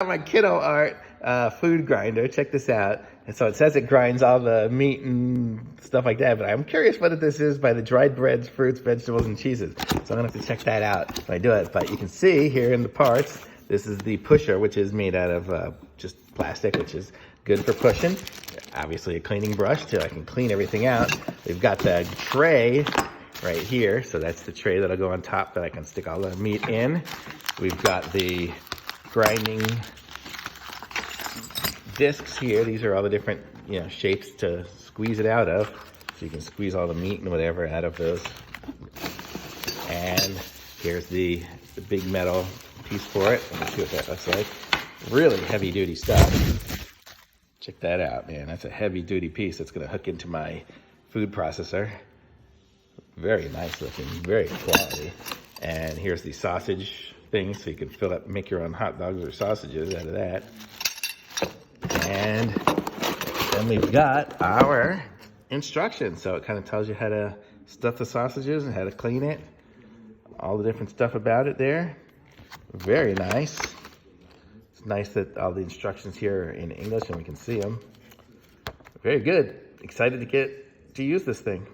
My kiddo art food grinder. Check this out. And so it says it grinds all the meat and stuff like that, but I'm curious what this is by the dried breads, fruits, vegetables, and cheeses. So I'm gonna have to check that out if I do it. But you can see here in the parts, this is the pusher, which is made out of just plastic, which is good for pushing. Obviously a cleaning brush too. I can clean everything out. We've got the tray right here. So that's the tray that'll go on top that I can stick all the meat in. We've got the grinding discs here. These are all the different, shapes to squeeze it out of. So you can squeeze all the meat and whatever out of those. And here's the big metal piece for it. Let me see what that looks like. Really heavy duty stuff. Check that out, man. That's a heavy duty piece that's gonna hook into my food processor. Very nice looking, very quality. And here's the sausage thing, so you can fill up, make your own hot dogs or sausages out of that. And then we've got our instructions. So it kind of tells you how to stuff the sausages and how to clean it. All the different stuff about it there. Very nice. It's nice that all the instructions here are in English and we can see them. Very good. Excited to get to use this thing.